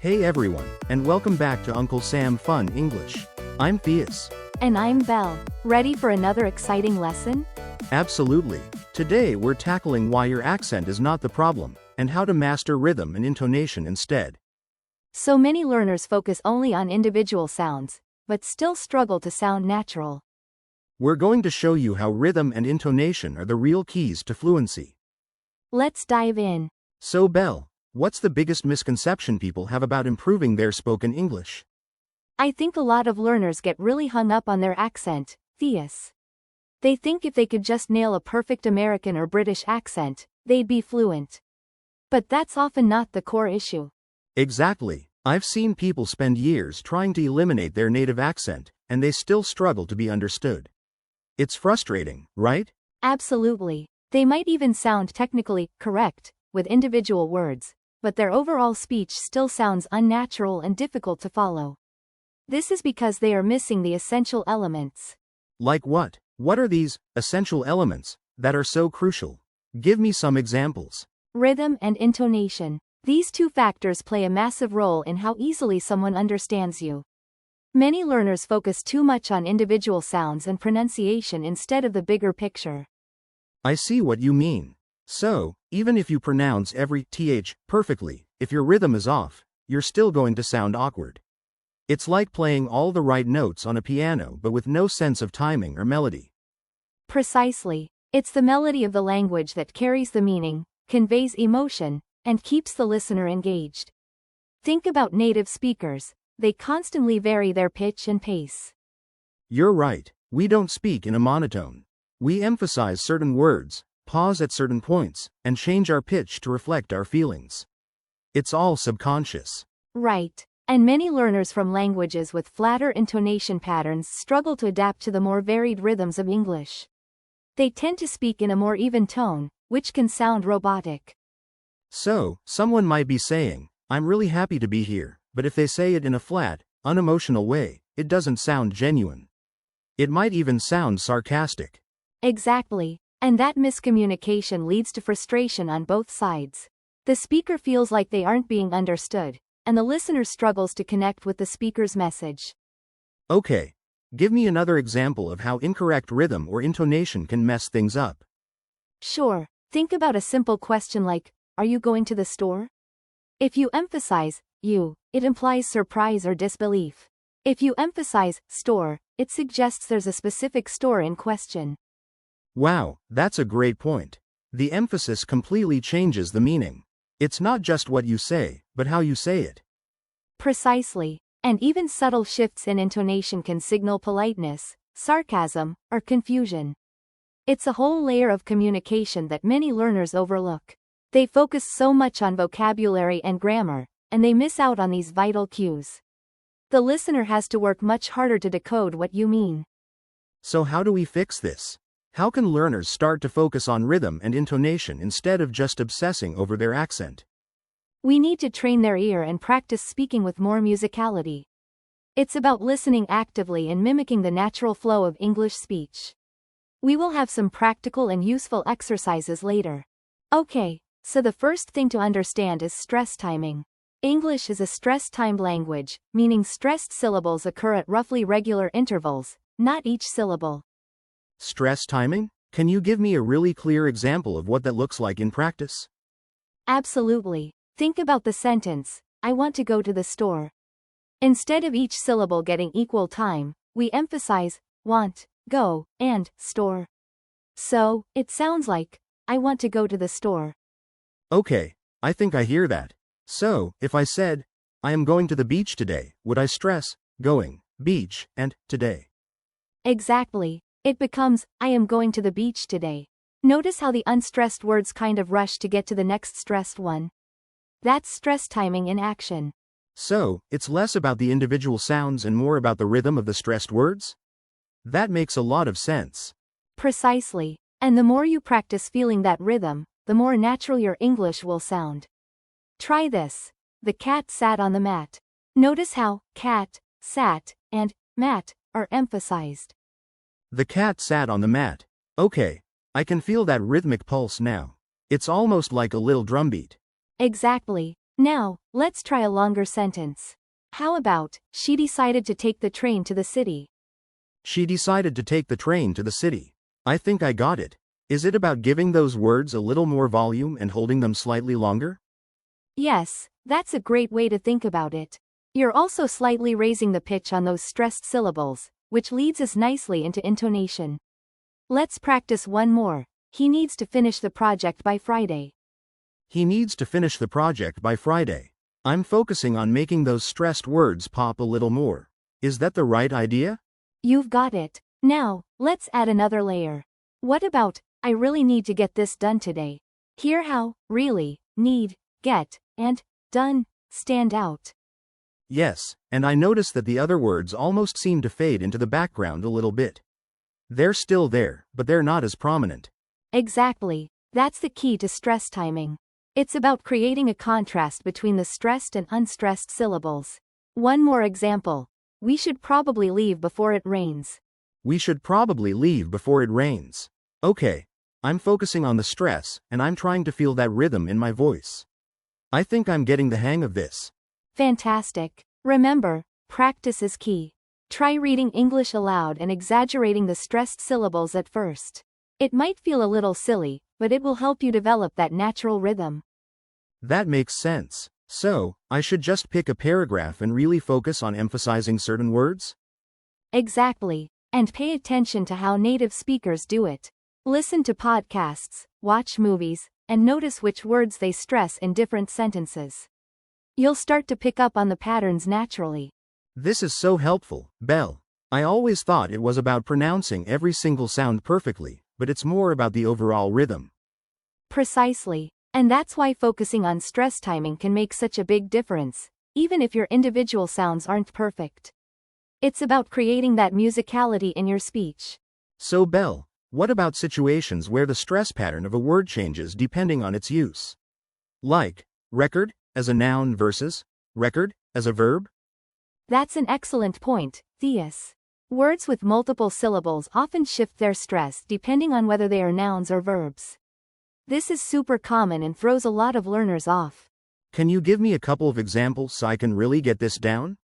Hey everyone, and welcome back to Uncle Sam Fun English. I'm Theus. And I'm Belle. Ready for another exciting lesson? Absolutely. Today we're tackling why your accent is not the problem, and how to master rhythm and intonation instead. So many learners focus only on individual sounds, but still struggle to sound natural. We're going to show you how rhythm and intonation are the real keys to fluency. Let's dive in. So Belle, what's the biggest misconception people have about improving their spoken English? I think a lot of learners get really hung up on their accent, Theus. They think if they could just nail a perfect American or British accent, they'd be fluent. But that's often not the core issue. Exactly. I've seen people spend years trying to eliminate their native accent, and they still struggle to be understood. It's frustrating, right? Absolutely. They might even sound technically correct with individual words, but their overall speech still sounds unnatural and difficult to follow. This is because they are missing the essential elements. Like what? What are these essential elements that are so crucial? Give me some examples. Rhythm and intonation. These two factors play a massive role in how easily someone understands you. Many learners focus too much on individual sounds and pronunciation instead of the bigger picture. I see what you mean. So, even if you pronounce every th perfectly, if your rhythm is off, you're still going to sound awkward. It's like playing all the right notes on a piano but with no sense of timing or melody. Precisely. It's the melody of the language that carries the meaning, conveys emotion, and keeps the listener engaged. Think about native speakers. They constantly vary their pitch and pace. You're right. We don't speak in a monotone. We emphasize certain words, pause at certain points, and change our pitch to reflect our feelings. It's all subconscious. Right. And many learners from languages with flatter intonation patterns struggle to adapt to the more varied rhythms of English. They tend to speak in a more even tone, which can sound robotic. So, someone might be saying, "I'm really happy to be here," but if they say it in a flat, unemotional way, it doesn't sound genuine. It might even sound sarcastic. Exactly. And that miscommunication leads to frustration on both sides. The speaker feels like they aren't being understood, and the listener struggles to connect with the speaker's message. Okay. Give me another example of how incorrect rhythm or intonation can mess things up. Sure. Think about a simple question like, "Are you going to the store?" If you emphasize you, it implies surprise or disbelief. If you emphasize store, it suggests there's a specific store in question. Wow, that's a great point. The emphasis completely changes the meaning. It's not just what you say, but how you say it. Precisely. And even subtle shifts in intonation can signal politeness, sarcasm, or confusion. It's a whole layer of communication that many learners overlook. They focus so much on vocabulary and grammar, and they miss out on these vital cues. The listener has to work much harder to decode what you mean. So how do we fix this? How can learners start to focus on rhythm and intonation instead of just obsessing over their accent? We need to train their ear and practice speaking with more musicality. It's about listening actively and mimicking the natural flow of English speech. We will have some practical and useful exercises later. Okay, so the first thing to understand is stress timing. English is a stress-timed language, meaning stressed syllables occur at roughly regular intervals, not each syllable. Stress timing? Can you give me a really clear example of what that looks like in practice? Absolutely. Think about the sentence, "I want to go to the store." Instead of each syllable getting equal time, we emphasize want, go, and store. So, it sounds like, "I want to go to the store." Okay, I think I hear that. So, if I said, "I am going to the beach today," would I stress going, beach, and today? Exactly. It becomes, "I am going to the beach today." Notice how the unstressed words kind of rush to get to the next stressed one. That's stress timing in action. So, it's less about the individual sounds and more about the rhythm of the stressed words? That makes a lot of sense. Precisely. And the more you practice feeling that rhythm, the more natural your English will sound. Try this. The cat sat on the mat. Notice how cat, sat, and mat are emphasized. The cat sat on the mat. Okay, I can feel that rhythmic pulse now. It's almost like a little drumbeat. Exactly. Now, let's try a longer sentence. How about, she decided to take the train to the city? She decided to take the train to the city. I think I got it. Is it about giving those words a little more volume and holding them slightly longer? Yes, that's a great way to think about it. You're also slightly raising the pitch on those stressed syllables, which leads us nicely into intonation. Let's practice one more. He needs to finish the project by Friday. He needs to finish the project by Friday. I'm focusing on making those stressed words pop a little more. Is that the right idea? You've got it. Now, let's add another layer. What about, I really need to get this done today? Hear how, really, need, get, and, done, stand out. Yes, and I notice that the other words almost seem to fade into the background a little bit. They're still there, but they're not as prominent. Exactly. That's the key to stress timing. It's about creating a contrast between the stressed and unstressed syllables. One more example. We should probably leave before it rains. We should probably leave before it rains. Okay. I'm focusing on the stress, and I'm trying to feel that rhythm in my voice. I think I'm getting the hang of this. Fantastic. Remember, practice is key. Try reading English aloud and exaggerating the stressed syllables at first. It might feel a little silly, but it will help you develop that natural rhythm. That makes sense. So, I should just pick a paragraph and really focus on emphasizing certain words? Exactly. And pay attention to how native speakers do it. Listen to podcasts, watch movies, and notice which words they stress in different sentences. You'll start to pick up on the patterns naturally. This is so helpful, Belle. I always thought it was about pronouncing every single sound perfectly, but it's more about the overall rhythm. Precisely. And that's why focusing on stress timing can make such a big difference, even if your individual sounds aren't perfect. It's about creating that musicality in your speech. So Belle, what about situations where the stress pattern of a word changes depending on its use? Like, record, as a noun versus, record, as a verb? That's an excellent point, Theus. Words with multiple syllables often shift their stress depending on whether they are nouns or verbs. This is super common and throws a lot of learners off. Can you give me a couple of examples so I can really get this down?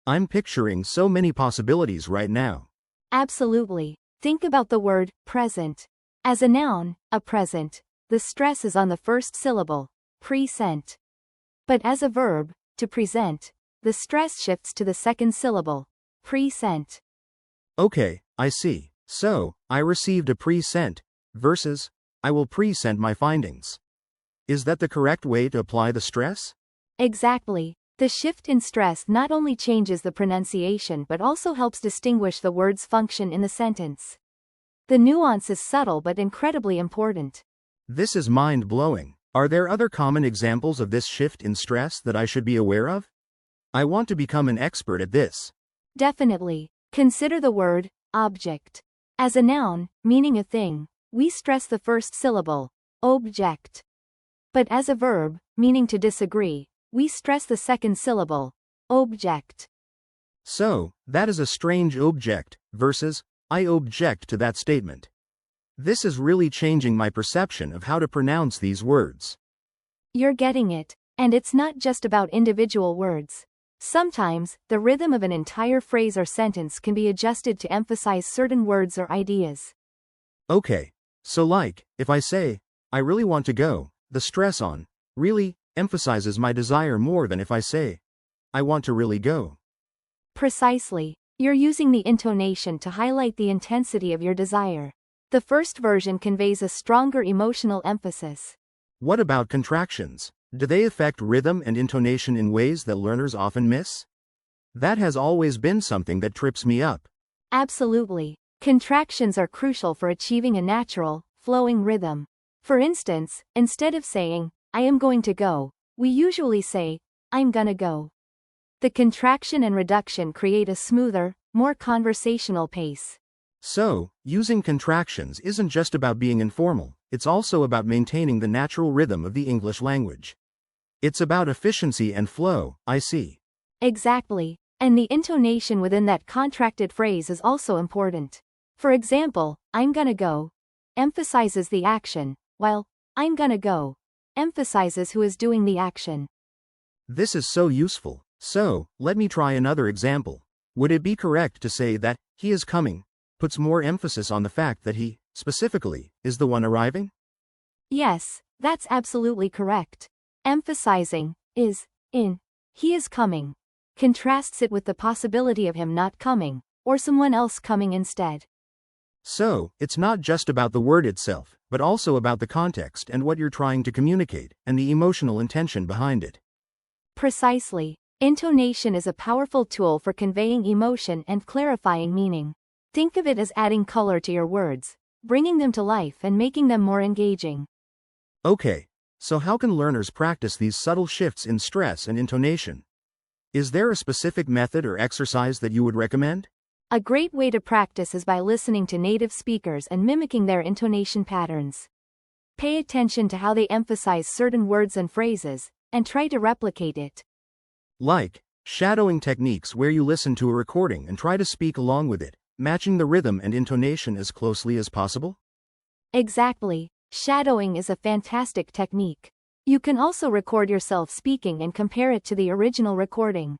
I'm picturing so many possibilities right now. Absolutely. Think about the word present. As a noun, a present, the stress is on the first syllable, present. But as a verb, to present, the stress shifts to the second syllable, present. Okay, I see. So, I received a present, versus, I will present my findings. Is that the correct way to apply the stress? Exactly. The shift in stress not only changes the pronunciation but also helps distinguish the word's function in the sentence. The nuance is subtle but incredibly important. This is mind-blowing. Are there other common examples of this shift in stress that I should be aware of? I want to become an expert at this. Definitely. Consider the word object. As a noun, meaning a thing, we stress the first syllable, object. But as a verb, meaning to disagree, we stress the second syllable, object. So, that is a strange object, versus, I object to that statement. This is really changing my perception of how to pronounce these words. You're getting it, and it's not just about individual words. Sometimes, the rhythm of an entire phrase or sentence can be adjusted to emphasize certain words or ideas. Okay, so like, if I say, I really want to go, the stress on, really, emphasizes my desire more than if I say, I want to really go. Precisely. You're using the intonation to highlight the intensity of your desire. The first version conveys a stronger emotional emphasis. What about contractions? Do they affect rhythm and intonation in ways that learners often miss? That has always been something that trips me up. Absolutely. Contractions are crucial for achieving a natural, flowing rhythm. For instance, instead of saying, I am going to go, we usually say, I'm gonna go. The contraction and reduction create a smoother, more conversational pace. So, using contractions isn't just about being informal, it's also about maintaining the natural rhythm of the English language. It's about efficiency and flow, I see. Exactly. And the intonation within that contracted phrase is also important. For example, I'm gonna go emphasizes the action, while I'm gonna go emphasizes who is doing the action. This is so useful. So, let me try another example. Would it be correct to say that, he is coming, puts more emphasis on the fact that he, specifically, is the one arriving? Yes, that's absolutely correct. Emphasizing is in he is coming contrasts it with the possibility of him not coming, or someone else coming instead. So, it's not just about the word itself, but also about the context and what you're trying to communicate, and the emotional intention behind it. Precisely. Intonation is a powerful tool for conveying emotion and clarifying meaning. Think of it as adding color to your words, bringing them to life and making them more engaging. Okay, so how can learners practice these subtle shifts in stress and intonation? Is there a specific method or exercise that you would recommend? A great way to practice is by listening to native speakers and mimicking their intonation patterns. Pay attention to how they emphasize certain words and phrases, and try to replicate it. Like, shadowing techniques where you listen to a recording and try to speak along with it, matching the rhythm and intonation as closely as possible? Exactly. Shadowing is a fantastic technique. You can also record yourself speaking and compare it to the original recording.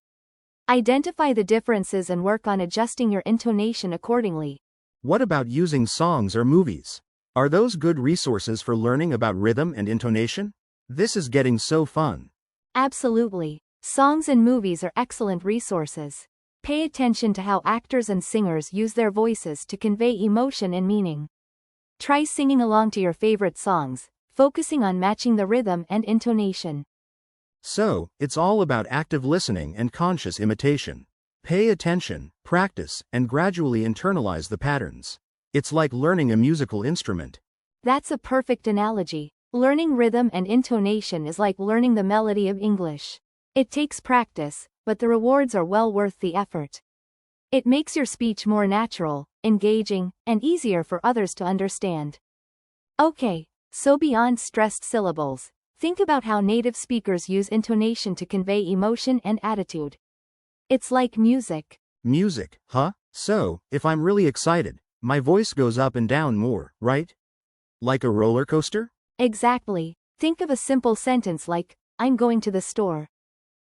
Identify the differences and work on adjusting your intonation accordingly. What about using songs or movies? Are those good resources for learning about rhythm and intonation? This is getting so fun. Absolutely. Songs and movies are excellent resources. Pay attention to how actors and singers use their voices to convey emotion and meaning. Try singing along to your favorite songs, focusing on matching the rhythm and intonation. So, it's all about active listening and conscious imitation. Pay attention, practice, and gradually internalize the patterns. It's like learning a musical instrument. That's a perfect analogy. Learning rhythm and intonation is like learning the melody of English. It takes practice, but the rewards are well worth the effort. It makes your speech more natural, engaging, and easier for others to understand. Okay, so beyond stressed syllables, think about how native speakers use intonation to convey emotion and attitude. It's like music. Music, huh? So, if I'm really excited, my voice goes up and down more, right? Like a roller coaster? Exactly. Think of a simple sentence like, I'm going to the store.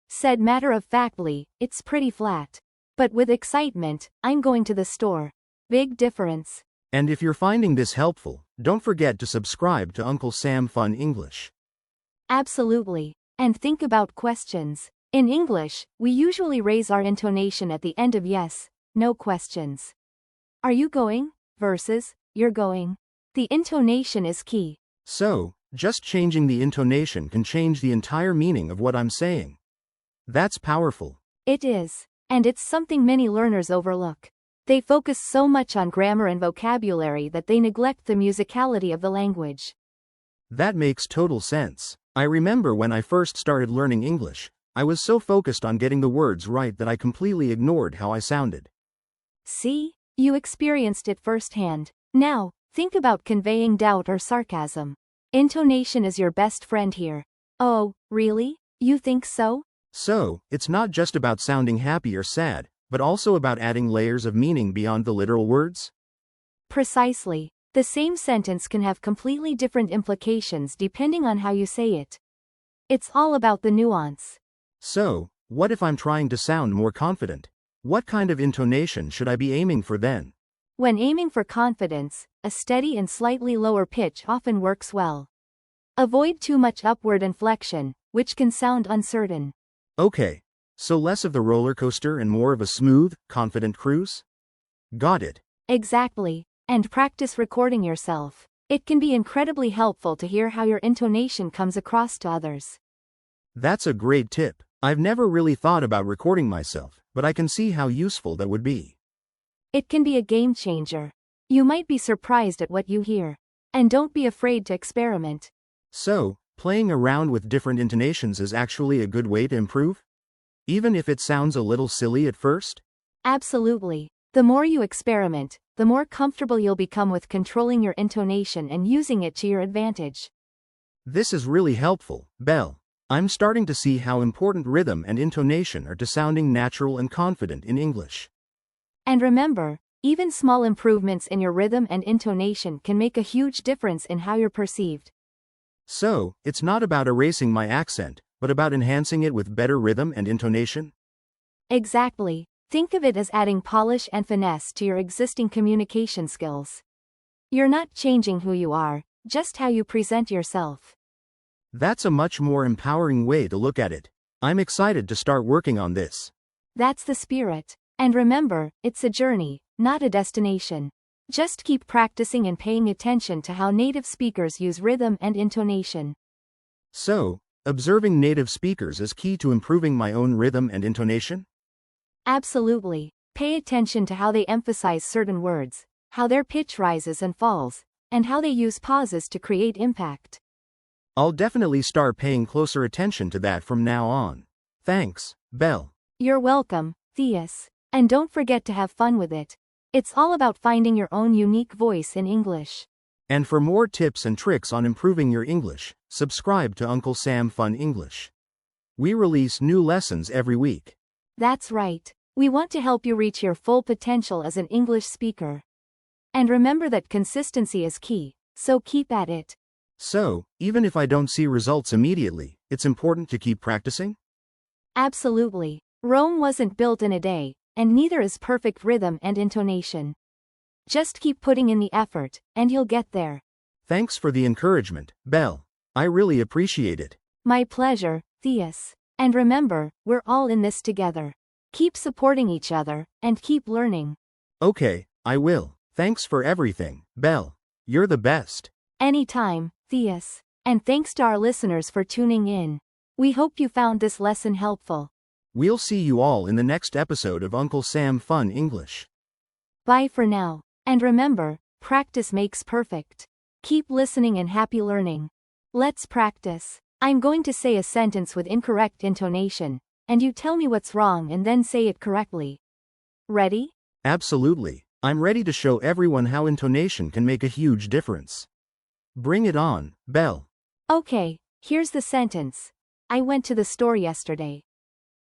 Said matter-of-factly, it's pretty flat. But with excitement, I'm going to the store. Big difference. And if you're finding this helpful, don't forget to subscribe to Uncle Sam Fun English. Absolutely. And think about questions. In English, we usually raise our intonation at the end of yes, no questions. Are you going? Versus, you're going. The intonation is key. So, just changing the intonation can change the entire meaning of what I'm saying. That's powerful. It is. And it's something many learners overlook. They focus so much on grammar and vocabulary that they neglect the musicality of the language. That makes total sense. I remember when I first started learning English, I was so focused on getting the words right that I completely ignored how I sounded. See? You experienced it firsthand. Now, think about conveying doubt or sarcasm. Intonation is your best friend here. Oh, really? You think so? So, it's not just about sounding happy or sad, but also about adding layers of meaning beyond the literal words? Precisely. The same sentence can have completely different implications depending on how you say it. It's all about the nuance. So, what if I'm trying to sound more confident? What kind of intonation should I be aiming for then? When aiming for confidence, a steady and slightly lower pitch often works well. Avoid too much upward inflection, which can sound uncertain. Okay, so less of the roller coaster and more of a smooth, confident cruise? Got it. Exactly. And practice recording yourself. It can be incredibly helpful to hear how your intonation comes across to others. That's a great tip. I've never really thought about recording myself, but I can see how useful that would be. It can be a game changer. You might be surprised at what you hear. And don't be afraid to experiment. So, playing around with different intonations is actually a good way to improve? Even if it sounds a little silly at first? Absolutely. The more you experiment, the more comfortable you'll become with controlling your intonation and using it to your advantage. This is really helpful, Belle. I'm starting to see how important rhythm and intonation are to sounding natural and confident in English. And remember, even small improvements in your rhythm and intonation can make a huge difference in how you're perceived. So, it's not about erasing my accent, but about enhancing it with better rhythm and intonation? Exactly. Think of it as adding polish and finesse to your existing communication skills. You're not changing who you are, just how you present yourself. That's a much more empowering way to look at it. I'm excited to start working on this. That's the spirit. And remember, it's a journey, not a destination. Just keep practicing and paying attention to how native speakers use rhythm and intonation. So, observing native speakers is key to improving my own rhythm and intonation? Absolutely. Pay attention to how they emphasize certain words, how their pitch rises and falls, and how they use pauses to create impact. I'll definitely start paying closer attention to that from now on. Thanks, Belle. You're welcome, Theus. And don't forget to have fun with it. It's all about finding your own unique voice in English. And for more tips and tricks on improving your English, subscribe to Uncle Sam Fun English. We release new lessons every week. That's right. We want to help you reach your full potential as an English speaker. And remember that consistency is key, so keep at it. So, even if I don't see results immediately, it's important to keep practicing? Absolutely. Rome wasn't built in a day, and neither is perfect rhythm and intonation. Just keep putting in the effort, and you'll get there. Thanks for the encouragement, Belle. I really appreciate it. My pleasure, Theus. And remember, we're all in this together. Keep supporting each other, and keep learning. Okay, I will. Thanks for everything, Belle. You're the best. Anytime, Theus. And thanks to our listeners for tuning in. We hope you found this lesson helpful. We'll see you all in the next episode of Uncle Sam Fun English. Bye for now. And remember, practice makes perfect. Keep listening and happy learning. Let's practice. I'm going to say a sentence with incorrect intonation, and you tell me what's wrong and then say it correctly. Ready? Absolutely. I'm ready to show everyone how intonation can make a huge difference. Bring it on, Belle. Okay, here's the sentence. I went to the store yesterday.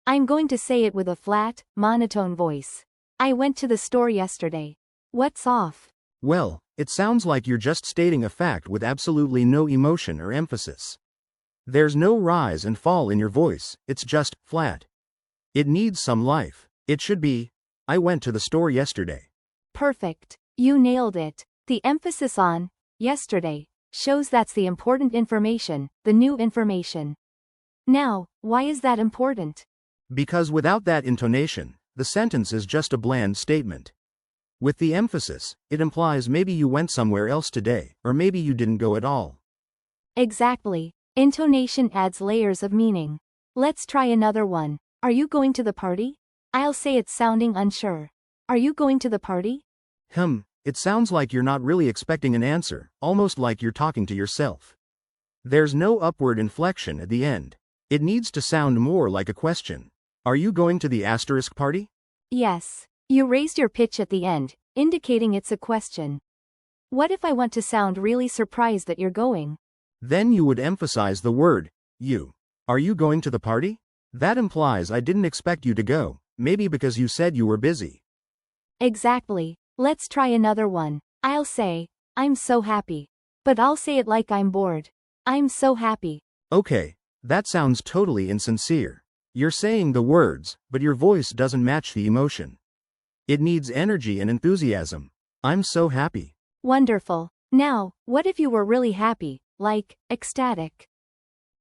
I'm going to say it with a flat, monotone voice. I went to the store yesterday. What's off? Well, it sounds like you're just stating a fact with absolutely no emotion or emphasis. There's no rise and fall in your voice, it's just flat. It needs some life. It should be, I went to the store yesterday. Perfect. You nailed it. The emphasis on yesterday shows that's the important information, the new information. Now, why is that important? Because without that intonation, the sentence is just a bland statement. With the emphasis, it implies maybe you went somewhere else today, or maybe you didn't go at all. Exactly. Intonation adds layers of meaning. Let's try another one. Are you going to the party? I'll say it sounding unsure. Are you going to the party? It sounds like you're not really expecting an answer, almost like you're talking to yourself. There's no upward inflection at the end. It needs to sound more like a question. Are you going to the asterisk party? Yes. You raised your pitch at the end, indicating it's a question. What if I want to sound really surprised that you're going? Then you would emphasize the word, you. Are you going to the party? That implies I didn't expect you to go, maybe because you said you were busy. Exactly. Let's try another one. I'll say, I'm so happy. But I'll say it like I'm bored. I'm so happy. Okay, that sounds totally insincere. You're saying the words, but your voice doesn't match the emotion. It needs energy and enthusiasm. I'm so happy. Wonderful. Now, what if you were really happy, like, ecstatic?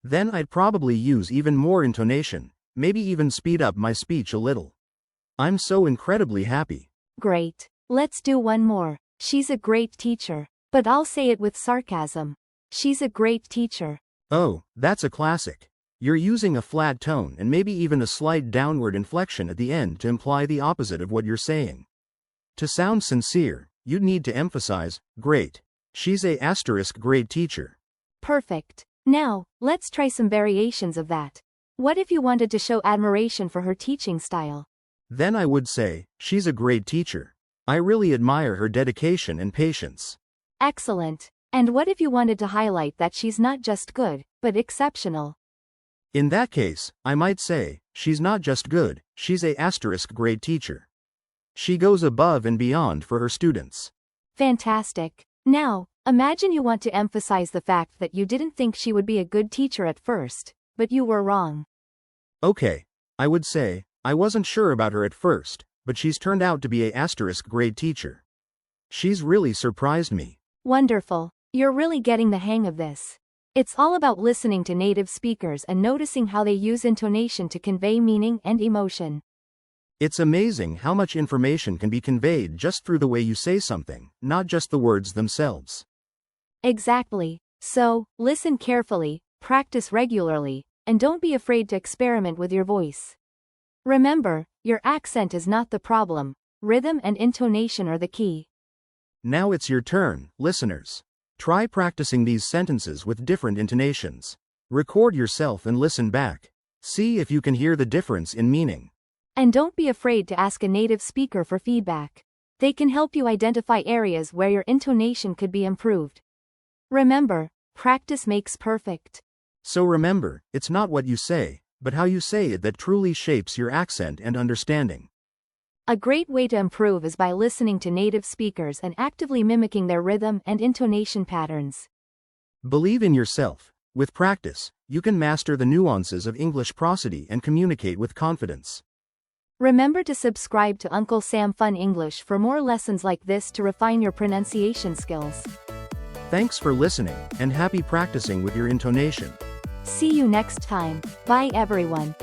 Then I'd probably use even more intonation, maybe even speed up my speech a little. I'm so incredibly happy. Great. Let's do one more. She's a great teacher. But I'll say it with sarcasm. She's a great teacher. Oh, that's a classic. You're using a flat tone and maybe even a slight downward inflection at the end to imply the opposite of what you're saying. To sound sincere, you'd need to emphasize, great. She's a asterisk great teacher. Perfect. Now, let's try some variations of that. What if you wanted to show admiration for her teaching style? Then I would say, she's a great teacher. I really admire her dedication and patience. Excellent. And what if you wanted to highlight that she's not just good, but exceptional? In that case, I might say, she's not just good, she's a asterisk great teacher. She goes above and beyond for her students. Fantastic. Now, imagine you want to emphasize the fact that you didn't think she would be a good teacher at first, but you were wrong. Okay, I would say, I wasn't sure about her at first, but she's turned out to be a asterisk grade teacher. She's really surprised me. Wonderful. You're really getting the hang of this. It's all about listening to native speakers and noticing how they use intonation to convey meaning and emotion. It's amazing how much information can be conveyed just through the way you say something, not just the words themselves. Exactly. So, listen carefully, practice regularly, and don't be afraid to experiment with your voice. Remember, your accent is not the problem. Rhythm and intonation are the key. Now it's your turn, listeners. Try practicing these sentences with different intonations. Record yourself and listen back. See if you can hear the difference in meaning. And don't be afraid to ask a native speaker for feedback. They can help you identify areas where your intonation could be improved. Remember, practice makes perfect. So remember, it's not what you say, but how you say it that truly shapes your accent and understanding. A great way to improve is by listening to native speakers and actively mimicking their rhythm and intonation patterns. Believe in yourself. With practice, you can master the nuances of English prosody and communicate with confidence. Remember to subscribe to Uncle Sam Fun English for more lessons like this to refine your pronunciation skills. Thanks for listening, and happy practicing with your intonation. See you next time. Bye everyone.